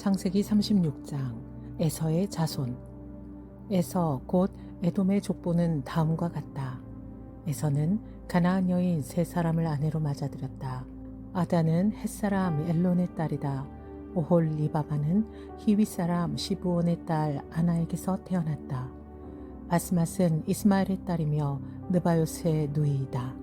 창세기 36장 에서의 자손. 에서 곧 에돔의 족보는 다음과 같다. 에서는 가나안 여인 세 사람을 아내로 맞아들였다. 아다는 햇사람 엘론의 딸이다. 오홀리바마는 히위 사람 시브온의 딸 아나에게서 태어났다. 바스맛은 이스마엘의 딸이며 느바요스의 누이이다.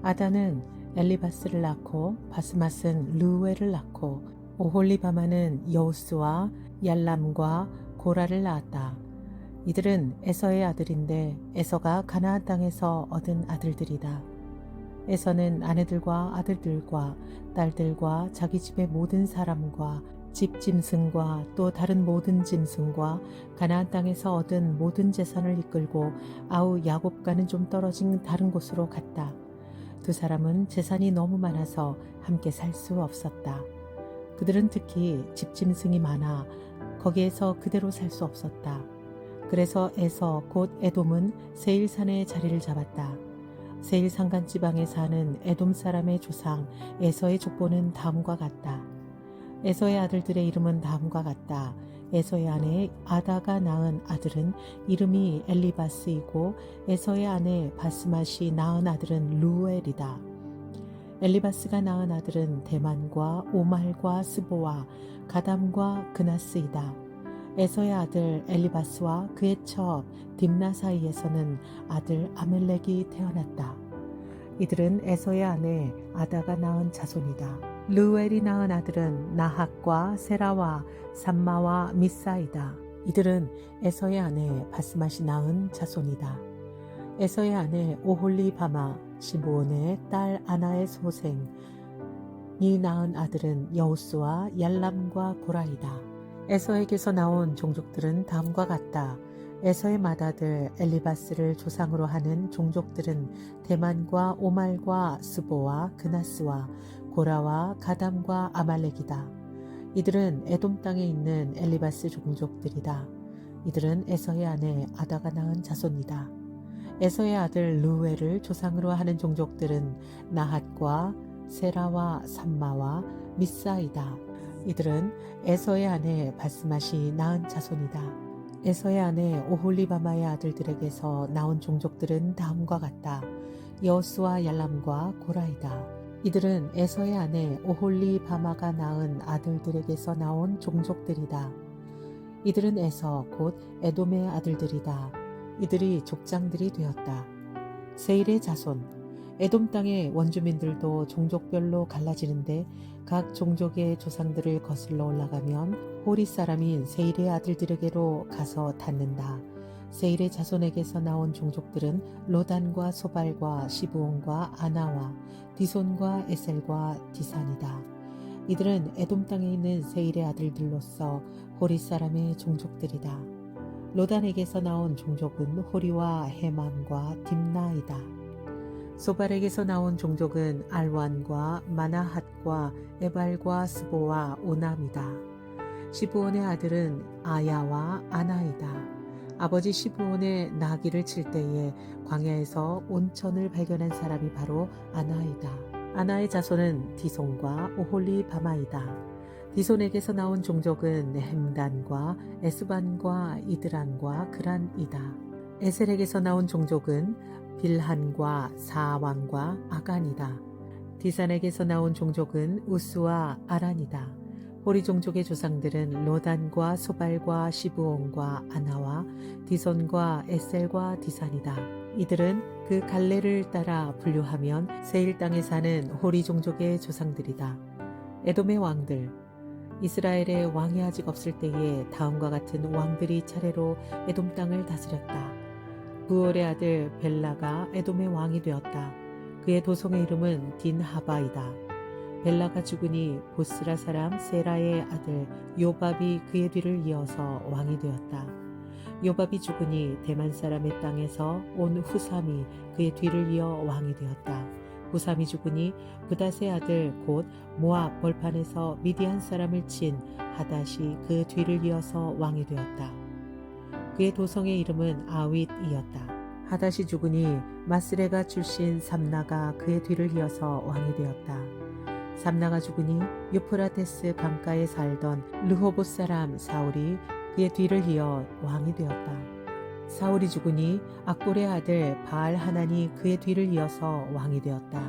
아다는 엘리바스를 낳고 바스맛은 르우엘을 낳고 오홀리바마는 여우스와 얄람과 고라를 낳았다. 이들은 에서의 아들인데 에서가 가나안 땅에서 얻은 아들들이다. 에서는 아내들과 아들들과 딸들과 자기 집의 모든 사람과 집 짐승과 또 다른 모든 짐승과 가나안 땅에서 얻은 모든 재산을 이끌고 아우 야곱과는 좀 떨어진 다른 곳으로 갔다. 두 사람은 재산이 너무 많아서 함께 살 수 없었다. 그들은 특히 집짐승이 많아 거기에서 그대로 살 수 없었다. 그래서 에서 곧 에돔은 세일산에 자리를 잡았다. 세일 산간 지방에 사는 에돔 사람의 조상 에서의 족보는 다음과 같다. 에서의 아들들의 이름은 다음과 같다. 에서의 아내 아다가 낳은 아들은 이름이 엘리바스이고 에서의 아내 바스맛이 낳은 아들은 루엘이다. 엘리바스가 낳은 아들은 대만과 오말과 스보와 가담과 그나스이다. 에서의 아들 엘리바스와 그의 첩 딥나 사이에서는 아들 아멜렉이 태어났다. 이들은 에서의 아내 아다가 낳은 자손이다. 르우엘이 낳은 아들은 나핫과 세라와 삼마와 미사이다. 이들은 에서의 아내 바스맛이 낳은 자손이다. 에서의 아내 오홀리바마 시브온의 딸 아나의 소생이 낳은 아들은 여우스와 얄람과 고라이다. 에서에게서 나온 종족들은 다음과 같다. 에서의 맏아들 엘리바스를 조상으로 하는 종족들은 대만과 오말과 스보와 그나스와 고라와 가담과 아말렉이다. 이들은 에돔 땅에 있는 엘리바스 종족들이다. 이들은 에서의 아내 아다가 낳은 자손이다. 에서의 아들 르우엘을 조상으로 하는 종족들은 나핫과 세라와 삼마와 미사이다. 이들은 에서의 아내 바스맛이 낳은 자손이다. 에서의 아내 오홀리바마의 아들들에게서 나온 종족들은 다음과 같다. 여우스와 얄람과 고라이다. 이들은 에서의 아내 오홀리바마가 낳은 아들들에게서 나온 종족들이다. 이들은 에서 곧 에돔의 아들들이다. 이들이 족장들이 되었다. 세일의 자손. 에돔 땅의 원주민들도 종족별로 갈라지는데 각 종족의 조상들을 거슬러 올라가면 호리 사람인 세일의 아들들에게로 가서 닿는다. 세일의 자손에게서 나온 종족들은 로단과 소발과 시브온과 아나와 디손과 에셀과 디산이다. 이들은 에돔 땅에 있는 세일의 아들들로서 호리 사람의 종족들이다. 로단에게서 나온 종족은 호리와 헤맘과 딥나이다. 소발에게서 나온 종족은 알완과 마나핫과 에발과 스보와 오남이다. 시브온의 아들은 아야와 아나이다. 아버지 시브온의 나귀를 칠 때에 광야에서 온천을 발견한 사람이 바로 아나이다. 아나의 자손은 디손과 오홀리바마이다. 디손에게서 나온 종족은 햄단과 에스반과 이드란과 그란이다. 에셀에게서 나온 종족은 빌한과 사왕과 아간이다. 디산에게서 나온 종족은 우스와 아란이다. 호리 종족의 조상들은 로단과 소발과 시브온과 아나와 디손과 에셀과 디산이다. 이들은 그 갈래를 따라 분류하면 세일 땅에 사는 호리 종족의 조상들이다. 에돔의 왕들. 이스라엘의 왕이 아직 없을 때에 다음과 같은 왕들이 차례로 에돔 땅을 다스렸다. 부올의 아들 벨라가 에돔의 왕이 되었다. 그의 도성의 이름은 딘하바이다. 벨라가 죽으니 보스라 사람 세라의 아들 요밥이 그의 뒤를 이어서 왕이 되었다. 요밥이 죽으니 대만 사람의 땅에서 온 후삼이 그의 뒤를 이어 왕이 되었다. 후삼이 죽으니 브닷의 아들 곧 모압 벌판에서 미디안 사람을 친 하닷이 그 뒤를 이어서 왕이 되었다. 그의 도성의 이름은 아윗이었다. 하닷이 죽으니 마스레가 출신 삼나가 그의 뒤를 이어서 왕이 되었다. 삼나가 죽으니 유프라테스 강가에 살던 르호봇 사람 사울이 그의 뒤를 이어 왕이 되었다. 사울이 죽으니 악볼의 아들 바알 하난이 그의 뒤를 이어서 왕이 되었다.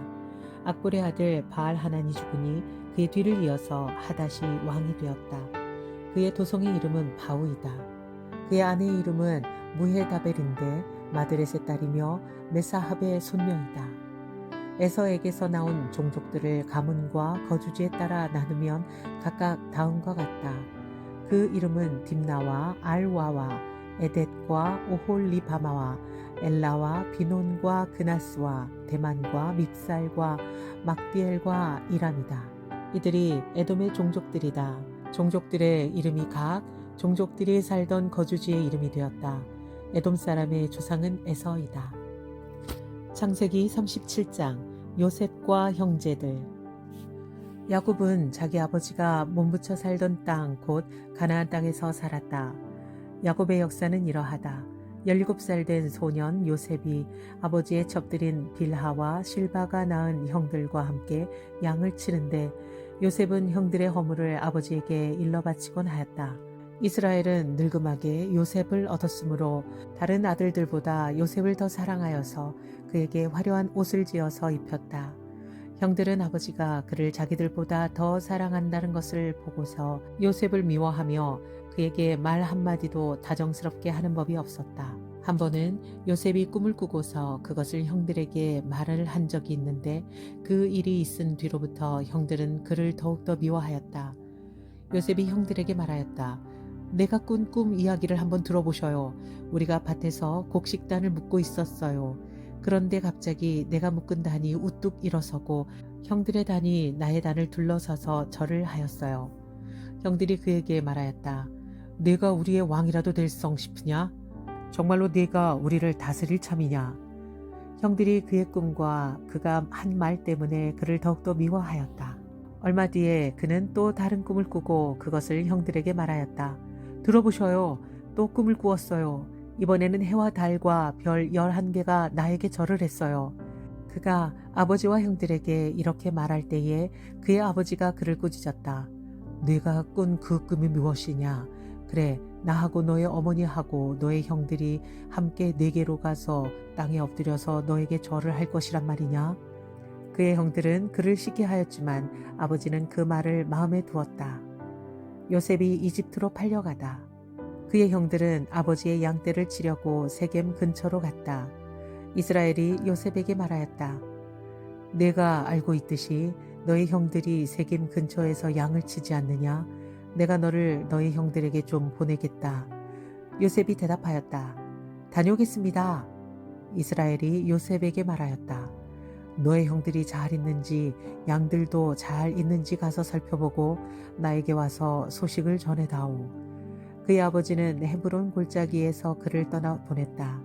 악볼의 아들 바알 하난이 죽으니 그의 뒤를 이어서 하닷이 왕이 되었다. 그의 도성의 이름은 바우이다. 그의 아내의 이름은 무헤다벨인데 마드렛의 딸이며 메사합의 손녀이다. 에서에게서 나온 종족들을 가문과 거주지에 따라 나누면 각각 다음과 같다. 그 이름은 딥나와 알와와 에뎃과 오홀리바마와 엘라와 비논과 그나스와 대만과 밉살과 막디엘과 이람이다. 이들이 에돔의 종족들이다. 종족들의 이름이 각 종족들이 살던 거주지의 이름이 되었다. 에돔 사람의 조상은 에서이다. 창세기 37장 요셉과 형제들. 야곱은 자기 아버지가 몸부쳐 살던 땅 곧 가나안 땅에서 살았다. 야곱의 역사는 이러하다. 17살 된 소년 요셉이 아버지의 첩들인 빌하와 실바가 낳은 형들과 함께 양을 치는데 요셉은 형들의 허물을 아버지에게 일러 바치곤 하였다. 이스라엘은 늙음하게 요셉을 얻었으므로 다른 아들들보다 요셉을 더 사랑하여서 그에게 화려한 옷을 지어서 입혔다. 형들은 아버지가 그를 자기들보다 더 사랑한다는 것을 보고서 요셉을 미워하며 그에게 말 한마디도 다정스럽게 하는 법이 없었다. 한 번은 요셉이 꿈을 꾸고서 그것을 형들에게 말을 한 적이 있는데 그 일이 있은 뒤로부터 형들은 그를 더욱더 미워하였다. 요셉이 형들에게 말하였다. 내가 꾼 꿈 이야기를 한번 들어보셔요. 우리가 밭에서 곡식단을 묶고 있었어요. 그런데 갑자기 내가 묶은 단이 우뚝 일어서고 형들의 단이 나의 단을 둘러서서 절을 하였어요. 형들이 그에게 말하였다. 내가 우리의 왕이라도 될성 싶으냐? 정말로 네가 우리를 다스릴 참이냐? 형들이 그의 꿈과 그가 한 말 때문에 그를 더욱더 미워하였다. 얼마 뒤에 그는 또 다른 꿈을 꾸고 그것을 형들에게 말하였다. 들어보셔요. 또 꿈을 꾸었어요. 이번에는 해와 달과 별 11개가 나에게 절을 했어요. 그가 아버지와 형들에게 이렇게 말할 때에 그의 아버지가 그를 꾸짖었다. 네가 꾼 그 꿈이 무엇이냐? 그래, 나하고 너의 어머니하고 너의 형들이 함께 네게로 가서 땅에 엎드려서 너에게 절을 할 것이란 말이냐? 그의 형들은 그를 시기하였지만 아버지는 그 말을 마음에 두었다. 요셉이 이집트로 팔려가다. 그의 형들은 아버지의 양떼를 치려고 세겜 근처로 갔다. 이스라엘이 요셉에게 말하였다. 내가 알고 있듯이 너희 형들이 세겜 근처에서 양을 치지 않느냐? 내가 너를 너희 형들에게 좀 보내겠다. 요셉이 대답하였다. 다녀오겠습니다. 이스라엘이 요셉에게 말하였다. 너의 형들이 잘 있는지 양들도 잘 있는지 가서 살펴보고 나에게 와서 소식을 전해다오. 그의 아버지는 헤브론 골짜기에서 그를 떠나 보냈다.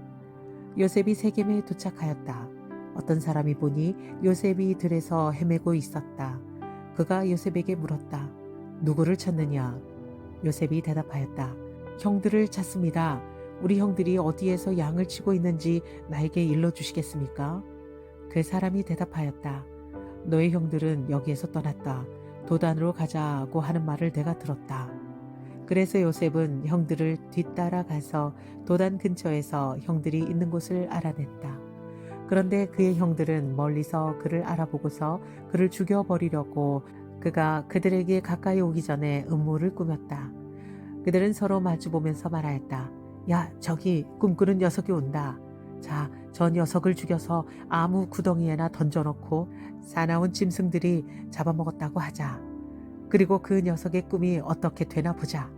요셉이 세겜에 도착하였다. 어떤 사람이 보니 요셉이 들에서 헤매고 있었다. 그가 요셉에게 물었다. 누구를 찾느냐? 요셉이 대답하였다. 형들을 찾습니다. 우리 형들이 어디에서 양을 치고 있는지 나에게 일러주시겠습니까? 그 사람이 대답하였다. 너의 형들은 여기에서 떠났다. 도단으로 가자고 하는 말을 내가 들었다. 그래서 요셉은 형들을 뒤따라 가서 도단 근처에서 형들이 있는 곳을 알아냈다. 그런데 그의 형들은 멀리서 그를 알아보고서 그를 죽여버리려고 그가 그들에게 가까이 오기 전에 음모를 꾸몄다. 그들은 서로 마주보면서 말하였다. 야, 저기 꿈꾸는 녀석이 온다. 자, 저 녀석을 죽여서 아무 구덩이에나 던져놓고 사나운 짐승들이 잡아먹었다고 하자. 그리고 그 녀석의 꿈이 어떻게 되나 보자.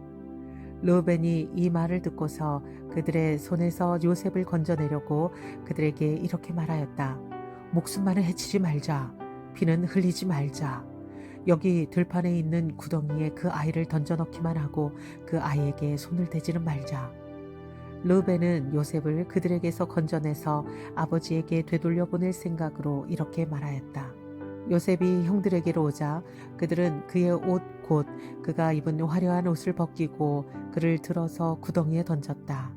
르우벤이 이 말을 듣고서 그들의 손에서 요셉을 건져내려고 그들에게 이렇게 말하였다. 목숨만을 해치지 말자. 피는 흘리지 말자. 여기 들판에 있는 구덩이에 그 아이를 던져넣기만 하고 그 아이에게 손을 대지는 말자. 르우벤은 요셉을 그들에게서 건져내서 아버지에게 되돌려 보낼 생각으로 이렇게 말하였다. 요셉이 형들에게로 오자 그들은 그의 옷 곧 그가 입은 화려한 옷을 벗기고 그를 들어서 구덩이에 던졌다.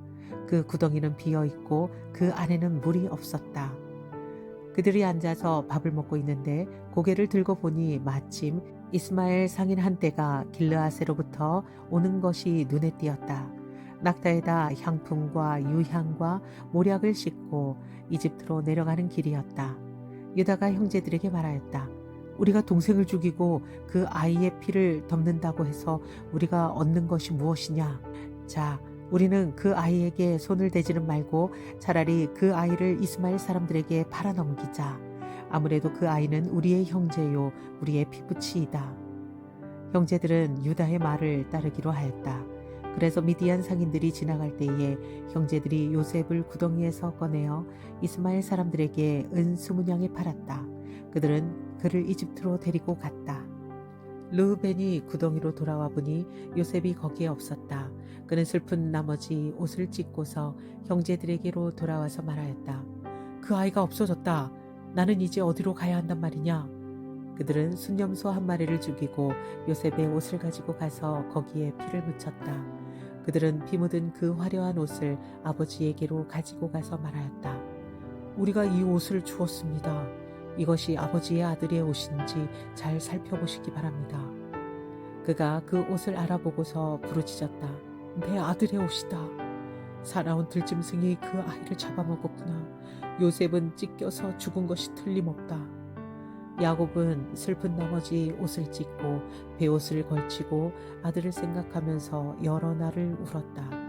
그 구덩이는 비어 있고 그 안에는 물이 없었다. 그들이 앉아서 밥을 먹고 있는데 고개를 들고 보니 마침 이스마엘 상인 한 떼가 길르앗으로부터 오는 것이 눈에 띄었다. 낙타에다 향품과 유향과 모략을 싣고 이집트로 내려가는 길이었다. 유다가 형제들에게 말하였다. 우리가 동생을 죽이고 그 아이의 피를 덮는다고 해서 우리가 얻는 것이 무엇이냐? 자, 우리는 그 아이에게 손을 대지는 말고 차라리 그 아이를 이스마엘 사람들에게 팔아 넘기자. 아무래도 그 아이는 우리의 형제요, 우리의 피부치이다. 형제들은 유다의 말을 따르기로 하였다. 그래서 미디안 상인들이 지나갈 때에 형제들이 요셉을 구덩이에서 꺼내어 이스마엘 사람들에게 은 20냥에 팔았다. 그들은 그를 이집트로 데리고 갔다. 르우벤이 구덩이로 돌아와 보니 요셉이 거기에 없었다. 그는 슬픈 나머지 옷을 찢고서 형제들에게로 돌아와서 말하였다. 그 아이가 없어졌다. 나는 이제 어디로 가야 한단 말이냐? 그들은 순념소 한 마리를 죽이고 요셉의 옷을 가지고 가서 거기에 피를 묻혔다. 그들은 피 묻은 그 화려한 옷을 아버지에게로 가지고 가서 말하였다. 우리가 이 옷을 주었습니다. 이것이 아버지의 아들의 옷인지 잘 살펴보시기 바랍니다. 그가 그 옷을 알아보고서 부르짖었다. 내 아들의 옷이다. 사나운 들짐승이 그 아이를 잡아먹었구나. 요셉은 찢겨서 죽은 것이 틀림없다. 야곱은 슬픈 나머지 옷을 찢고 베옷을 걸치고 아들을 생각하면서 여러 날을 울었다.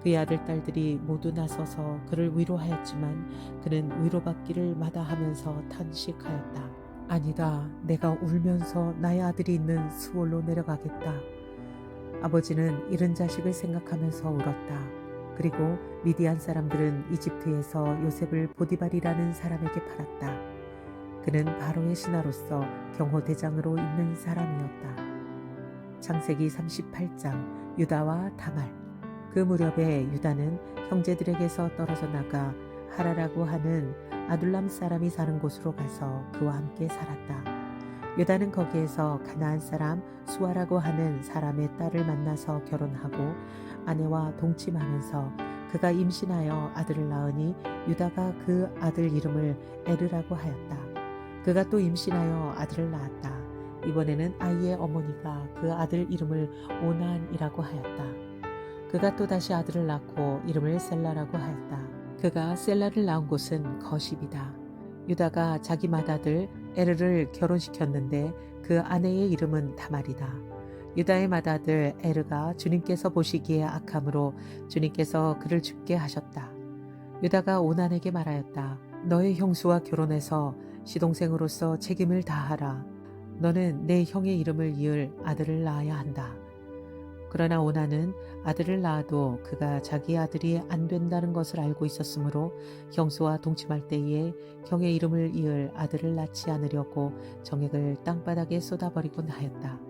그의 아들 딸들이 모두 나서서 그를 위로하였지만 그는 위로받기를 마다하면서 탄식하였다. 아니다. 내가 울면서 나의 아들이 있는 수월로 내려가겠다. 아버지는 잃은 자식을 생각하면서 울었다. 그리고 미디안 사람들은 이집트에서 요셉을 보디발이라는 사람에게 팔았다. 그는 바로의 신하로서 경호대장으로 있는 사람이었다. 창세기 38장 유다와 다말. 그 무렵에 유다는 형제들에게서 떨어져 나가 하라라고 하는 아둘람 사람이 사는 곳으로 가서 그와 함께 살았다. 유다는 거기에서 가나안 사람 수아라고 하는 사람의 딸을 만나서 결혼하고 아내와 동침하면서 그가 임신하여 아들을 낳으니 유다가 그 아들 이름을 에르라고 하였다. 그가 또 임신하여 아들을 낳았다. 이번에는 아이의 어머니가 그 아들 이름을 오난이라고 하였다. 그가 또 다시 아들을 낳고 이름을 셀라라고 하였다. 그가 셀라를 낳은 곳은 거십이다. 유다가 자기 맏아들 에르를 결혼시켰는데 그 아내의 이름은 다말이다. 유다의 맏아들 에르가 주님께서 보시기에 악함으로 주님께서 그를 죽게 하셨다. 유다가 오난에게 말하였다. 너의 형수와 결혼해서 시동생으로서 책임을 다하라. 너는 내 형의 이름을 이을 아들을 낳아야 한다. 그러나 오난은 아들을 낳아도 그가 자기 아들이 안 된다는 것을 알고 있었으므로 형수와 동침할 때에 형의 이름을 이을 아들을 낳지 않으려고 정액을 땅바닥에 쏟아버리곤 하였다.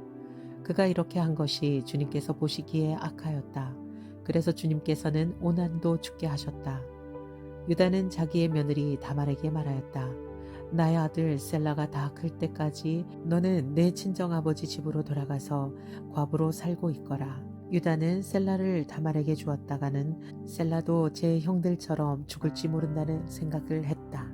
그가 이렇게 한 것이 주님께서 보시기에 악하였다. 그래서 주님께서는 오난도 죽게 하셨다. 유다는 자기의 며느리 다말에게 말하였다. 나의 아들 셀라가 다 클 때까지 너는 내 친정아버지 집으로 돌아가서 과부로 살고 있거라. 유다는 셀라를 다말에게 주었다가는 셀라도 제 형들처럼 죽을지 모른다는 생각을 했다.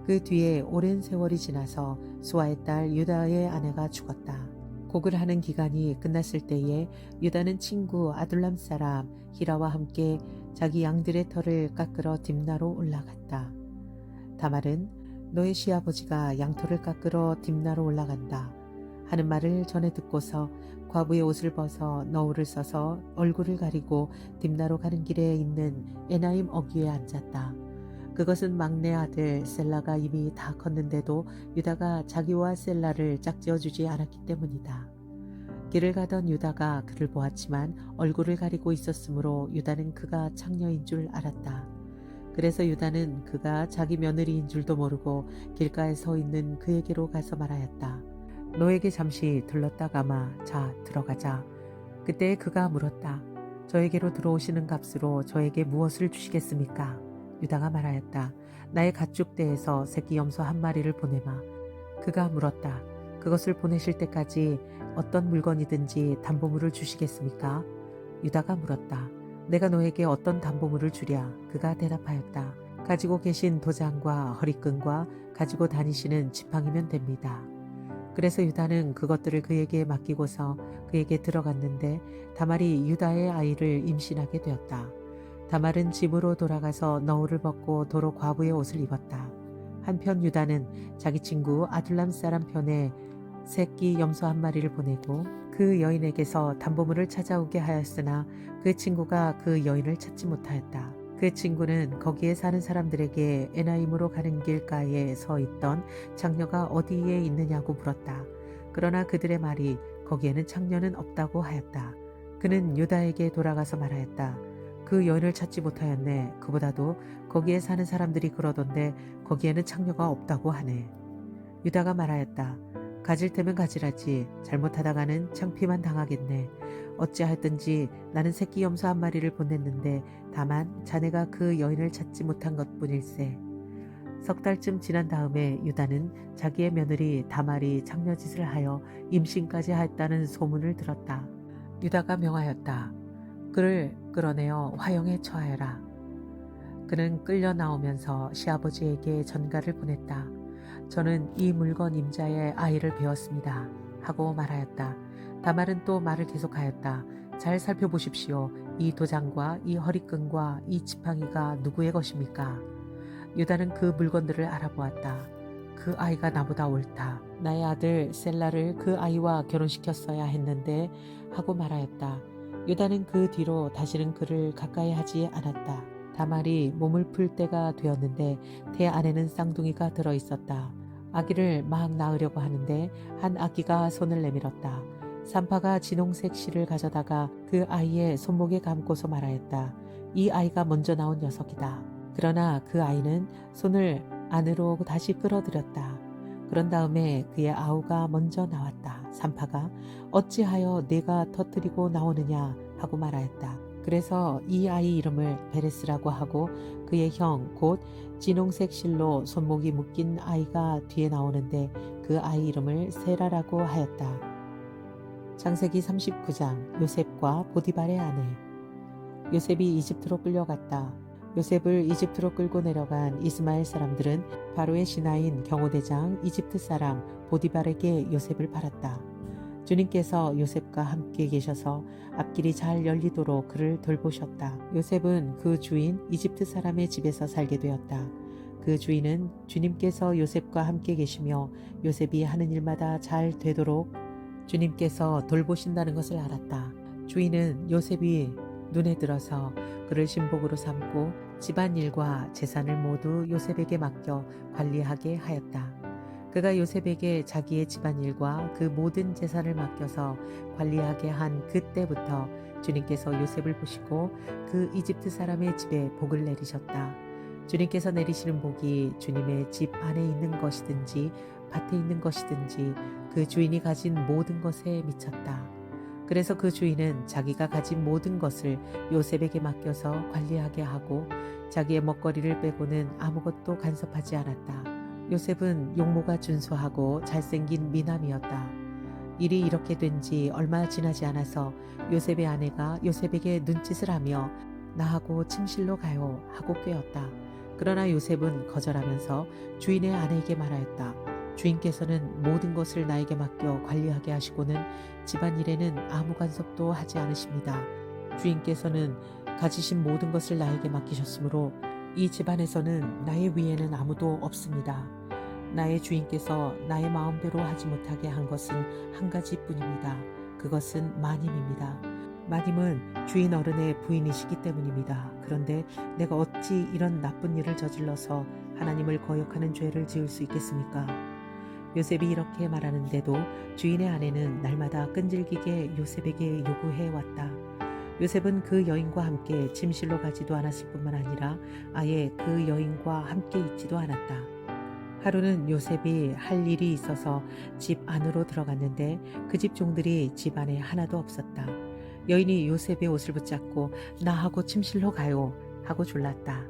그 뒤에 오랜 세월이 지나서 수아의 딸 유다의 아내가 죽었다. 곡을 하는 기간이 끝났을 때에 유다는 친구 아둘람 사람 히라와 함께 자기 양들의 털을 깎으러 딥나로 올라갔다. 다말은 너의 시아버지가 양털을 깎으러 딥나로 올라간다 하는 말을 전해 듣고서 과부의 옷을 벗어 너울을 써서 얼굴을 가리고 딥나로 가는 길에 있는 에나임 어귀에 앉았다. 그것은 막내 아들 셀라가 이미 다 컸는데도 유다가 자기와 셀라를 짝지어주지 않았기 때문이다. 길을 가던 유다가 그를 보았지만 얼굴을 가리고 있었으므로 유다는 그가 창녀인 줄 알았다. 그래서 유다는 그가 자기 며느리인 줄도 모르고 길가에 서 있는 그에게로 가서 말하였다. 너에게 잠시 들렀다가마 자 들어가자. 그때 그가 물었다. 저에게로 들어오시는 값으로 저에게 무엇을 주시겠습니까? 유다가 말하였다. 나의 가축대에서 새끼 염소 한 마리를 보내마. 그가 물었다. 그것을 보내실 때까지 어떤 물건이든지 담보물을 주시겠습니까? 유다가 물었다. 내가 너에게 어떤 담보물을 주랴? 그가 대답하였다. 가지고 계신 도장과 허리끈과 가지고 다니시는 지팡이면 됩니다. 그래서 유다는 그것들을 그에게 맡기고서 그에게 들어갔는데 다말이 유다의 아이를 임신하게 되었다. 다말은 집으로 돌아가서 너울을 벗고 도로 과부의 옷을 입었다. 한편 유다는 자기 친구 아둘람 사람 편에 새끼 염소 한 마리를 보내고 그 여인에게서 담보물을 찾아오게 하였으나 그 친구가 그 여인을 찾지 못하였다. 그 친구는 거기에 사는 사람들에게 에나임으로 가는 길가에 서 있던 장녀가 어디에 있느냐고 물었다. 그러나 그들의 말이 거기에는 장녀는 없다고 하였다. 그는 유다에게 돌아가서 말하였다. 그 여인을 찾지 못하였네. 그보다도 거기에 사는 사람들이 그러던데 거기에는 장녀가 없다고 하네. 유다가 말하였다. 가질 테면 가지라지. 잘못하다가는 창피만 당하겠네. 어찌하였든지 나는 새끼 염소 한 마리를 보냈는데 다만 자네가 그 여인을 찾지 못한 것뿐일세. 석 달쯤 지난 다음에 유다는 자기의 며느리 다말이 장녀짓을 하여 임신까지 하였다는 소문을 들었다. 유다가 명하였다. 그를 끌어내어 화형에 처하여라. 그는 끌려 나오면서 시아버지에게 전가를 보냈다. 저는 이 물건 임자의 아이를 배웠습니다. 하고 말하였다. 다말은 또 말을 계속하였다. 잘 살펴보십시오. 이 도장과 이 허리끈과 이 지팡이가 누구의 것입니까? 유다는 그 물건들을 알아보았다. 그 아이가 나보다 옳다. 나의 아들 셀라를 그 아이와 결혼시켰어야 했는데 하고 말하였다. 유다는 그 뒤로 다시는 그를 가까이 하지 않았다. 다말이 몸을 풀 때가 되었는데 태 안에는 쌍둥이가 들어 있었다. 아기를 막 낳으려고 하는데 한 아기가 손을 내밀었다. 산파가 진홍색 실을 가져다가 그 아이의 손목에 감고서 말하였다. 이 아이가 먼저 나온 녀석이다. 그러나 그 아이는 손을 안으로 다시 끌어들였다. 그런 다음에 그의 아우가 먼저 나왔다. 산파가 어찌하여 내가 터뜨리고 나오느냐 하고 말하였다. 그래서 이 아이 이름을 베레스라고 하고 그의 형 곧 진홍색 실로 손목이 묶인 아이가 뒤에 나오는데 그 아이 이름을 세라라고 하였다. 창세기 39장 요셉과 보디발의 아내. 요셉이 이집트로 끌려갔다. 요셉을 이집트로 끌고 내려간 이스마엘 사람들은 바로의 신하인 경호대장 이집트 사람 보디발에게 요셉을 팔았다. 주님께서 요셉과 함께 계셔서 앞길이 잘 열리도록 그를 돌보셨다. 요셉은 그 주인 이집트 사람의 집에서 살게 되었다. 그 주인은 주님께서 요셉과 함께 계시며 요셉이 하는 일마다 잘 되도록 주님께서 돌보신다는 것을 알았다. 주인은 요셉이 눈에 들어서 그를 신복으로 삼고 집안일과 재산을 모두 요셉에게 맡겨 관리하게 하였다. 그가 요셉에게 자기의 집안일과 그 모든 재산을 맡겨서 관리하게 한 그때부터 주님께서 요셉을 보시고 그 이집트 사람의 집에 복을 내리셨다. 주님께서 내리시는 복이 주님의 집 안에 있는 것이든지 밭에 있는 것이든지 그 주인이 가진 모든 것에 미쳤다. 그래서 그 주인은 자기가 가진 모든 것을 요셉에게 맡겨서 관리하게 하고 자기의 먹거리를 빼고는 아무것도 간섭하지 않았다. 요셉은 용모가 준수하고 잘생긴 미남이었다. 일이 이렇게 된 지 얼마 지나지 않아서 요셉의 아내가 요셉에게 눈짓을 하며 나하고 침실로 가요 하고 꾀었다. 그러나 요셉은 거절하면서 주인의 아내에게 말하였다. 주인께서는 모든 것을 나에게 맡겨 관리하게 하시고는 집안일에는 아무 간섭도 하지 않으십니다. 주인께서는 가지신 모든 것을 나에게 맡기셨으므로 이 집안에서는 나의 위에는 아무도 없습니다. 나의 주인께서 나의 마음대로 하지 못하게 한 것은 한 가지뿐입니다. 그것은 마님입니다. 마님은 주인 어른의 부인이시기 때문입니다. 그런데 내가 어찌 이런 나쁜 일을 저질러서 하나님을 거역하는 죄를 지을 수 있겠습니까? 요셉이 이렇게 말하는데도 주인의 아내는 날마다 끈질기게 요셉에게 요구해 왔다. 요셉은 그 여인과 함께 침실로 가지도 않았을 뿐만 아니라 아예 그 여인과 함께 있지도 않았다. 하루는 요셉이 할 일이 있어서 집 안으로 들어갔는데 그 집 종들이 집 안에 하나도 없었다. 여인이 요셉의 옷을 붙잡고 나하고 침실로 가요 하고 졸랐다.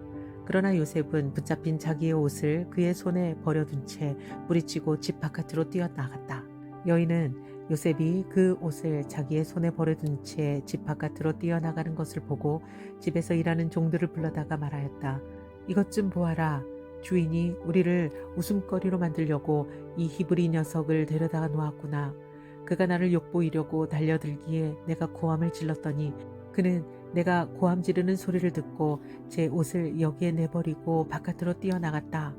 그러나 요셉은 붙잡힌 자기의 옷을 그의 손에 버려둔 채 뿌리치고 집 바깥으로 뛰어나갔다. 여인은 요셉이 그 옷을 자기의 손에 버려둔 채 집 바깥으로 뛰어나가는 것을 보고 집에서 일하는 종들을 불러다가 말하였다. 이것 좀 보아라. 주인이 우리를 웃음거리로 만들려고 이 히브리 녀석을 데려다 놓았구나. 그가 나를 욕보이려고 달려들기에 내가 고함을 질렀더니 그는 내가 고함 지르는 소리를 듣고 제 옷을 여기에 내버리고 바깥으로 뛰어나갔다.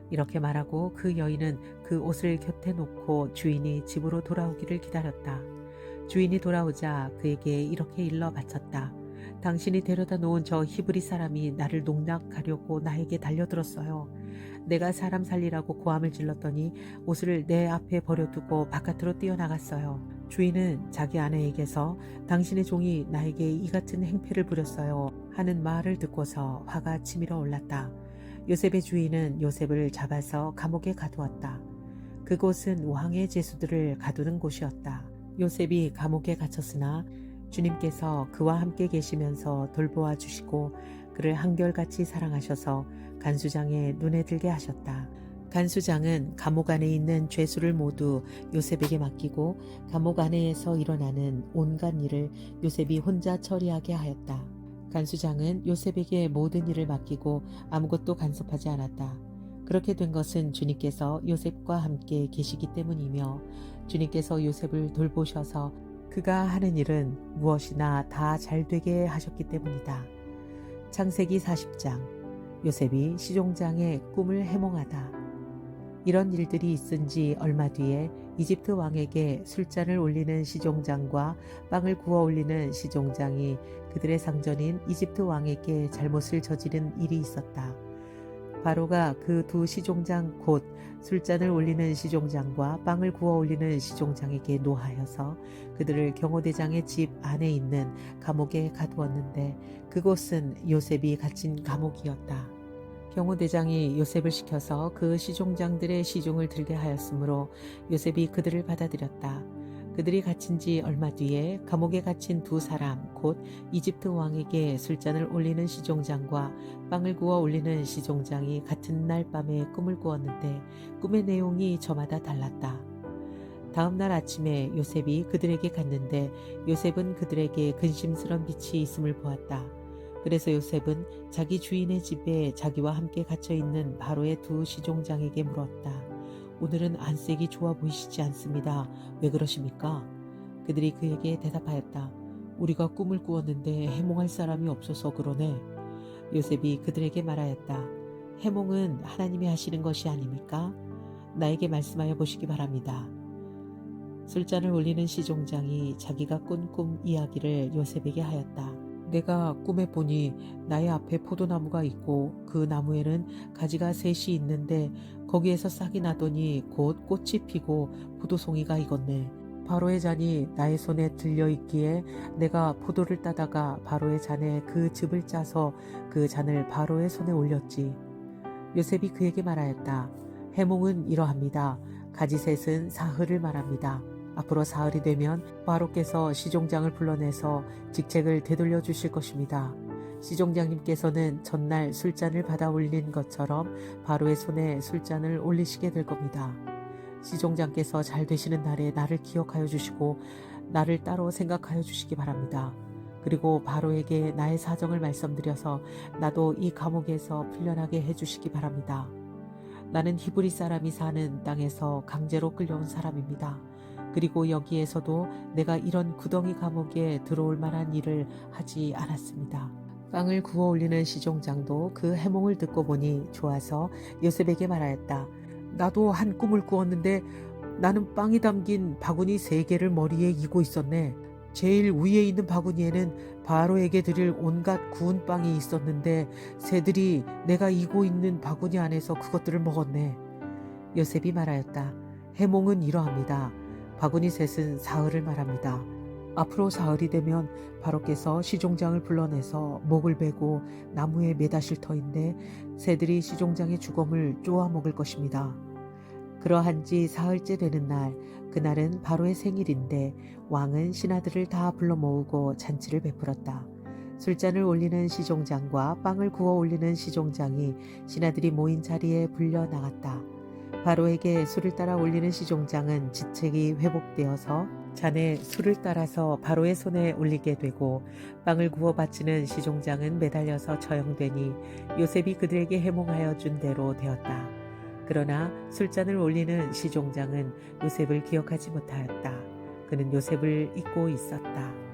이렇게 말하고 그 여인은 그 옷을 곁에 놓고 주인이 집으로 돌아오기를 기다렸다. 주인이 돌아오자 그에게 이렇게 일러 바쳤다. 당신이 데려다 놓은 저 히브리 사람이 나를 농락하려고 나에게 달려들었어요. 내가 사람 살리라고 고함을 질렀더니 옷을 내 앞에 버려두고 바깥으로 뛰어나갔어요. 주인은 자기 아내에게서 당신의 종이 나에게 이 같은 행패를 부렸어요 하는 말을 듣고서 화가 치밀어 올랐다. 요셉의 주인은 요셉을 잡아서 감옥에 가두었다. 그곳은 왕의 제수들을 가두는 곳이었다. 요셉이 감옥에 갇혔으나 주님께서 그와 함께 계시면서 돌보아 주시고 그를 한결같이 사랑하셔서 간수장의 눈에 들게 하셨다. 간수장은 감옥 안에 있는 죄수를 모두 요셉에게 맡기고 감옥 안에에서 일어나는 온갖 일을 요셉이 혼자 처리하게 하였다. 간수장은 요셉에게 모든 일을 맡기고 아무것도 간섭하지 않았다. 그렇게 된 것은 주님께서 요셉과 함께 계시기 때문이며 주님께서 요셉을 돌보셔서 그가 하는 일은 무엇이나 다 잘되게 하셨기 때문이다. 창세기 40장 요셉이 시종장의 꿈을 해몽하다. 이런 일들이 있은 지 얼마 뒤에 이집트 왕에게 술잔을 올리는 시종장과 빵을 구워 올리는 시종장이 그들의 상전인 이집트 왕에게 잘못을 저지른 일이 있었다. 바로가 그 두 시종장 곧 술잔을 올리는 시종장과 빵을 구워 올리는 시종장에게 노하여서 그들을 경호대장의 집 안에 있는 감옥에 가두었는데 그곳은 요셉이 갇힌 감옥이었다. 경호대장이 요셉을 시켜서 그 시종장들의 시중을 들게 하였으므로 요셉이 그들을 받아들였다. 그들이 갇힌 지 얼마 뒤에 감옥에 갇힌 두 사람 곧 이집트 왕에게 술잔을 올리는 시종장과 빵을 구워 올리는 시종장이 같은 날 밤에 꿈을 꾸었는데 꿈의 내용이 저마다 달랐다. 다음 날 아침에 요셉이 그들에게 갔는데 요셉은 그들에게 근심스런 빛이 있음을 보았다. 그래서 요셉은 자기 주인의 집에 자기와 함께 갇혀있는 바로의 두 시종장에게 물었다. 오늘은 안색이 좋아 보이시지 않습니다. 왜 그러십니까? 그들이 그에게 대답하였다. 우리가 꿈을 꾸었는데 해몽할 사람이 없어서 그러네. 요셉이 그들에게 말하였다. 해몽은 하나님이 하시는 것이 아닙니까? 나에게 말씀하여 보시기 바랍니다. 술잔을 올리는 시종장이 자기가 꾼 꿈 이야기를 요셉에게 하였다. 내가 꿈에 보니 나의 앞에 포도나무가 있고 그 나무에는 가지가 셋이 있는데 거기에서 싹이 나더니 곧 꽃이 피고 포도송이가 익었네. 바로의 잔이 나의 손에 들려 있기에 내가 포도를 따다가 바로의 잔에 그 즙을 짜서 그 잔을 바로의 손에 올렸지. 요셉이 그에게 말하였다. 해몽은 이러합니다. 가지셋은 사흘을 말합니다. 앞으로 사흘이 되면 바로께서 시종장을 불러내서 직책을 되돌려 주실 것입니다. 시종장님께서는 전날 술잔을 받아 올린 것처럼 바로의 손에 술잔을 올리시게 될 겁니다. 시종장께서 잘 되시는 날에 나를 기억하여 주시고 나를 따로 생각하여 주시기 바랍니다. 그리고 바로에게 나의 사정을 말씀드려서 나도 이 감옥에서 풀려나게 해주시기 바랍니다. 나는 히브리 사람이 사는 땅에서 강제로 끌려온 사람입니다. 그리고 여기에서도 내가 이런 구덩이 감옥에 들어올 만한 일을 하지 않았습니다. 빵을 구워 올리는 시종장도 그 해몽을 듣고 보니 좋아서 요셉에게 말하였다. 나도 한 꿈을 꾸었는데 나는 빵이 담긴 바구니 3개를 머리에 이고 있었네. 제일 위에 있는 바구니에는 바로에게 드릴 온갖 구운 빵이 있었는데 새들이 내가 이고 있는 바구니 안에서 그것들을 먹었네. 요셉이 말하였다. 해몽은 이러합니다. 바구니 셋은 사흘을 말합니다. 앞으로 사흘이 되면 바로께서 시종장을 불러내서 목을 베고 나무에 매다실 터인데 새들이 시종장의 주검을 쪼아 먹을 것입니다. 그러한 지 사흘째 되는 날, 그날은 바로의 생일인데 왕은 신하들을 다 불러 모으고 잔치를 베풀었다. 술잔을 올리는 시종장과 빵을 구워 올리는 시종장이 신하들이 모인 자리에 불려 나갔다. 바로에게 술을 따라 올리는 시종장은 지책이 회복되어서 잔에 술을 따라서 바로의 손에 올리게 되고 빵을 구워 바치는 시종장은 매달려서 처형되니 요셉이 그들에게 해몽하여 준 대로 되었다. 그러나 술잔을 올리는 시종장은 요셉을 기억하지 못하였다. 그는 요셉을 잊고 있었다.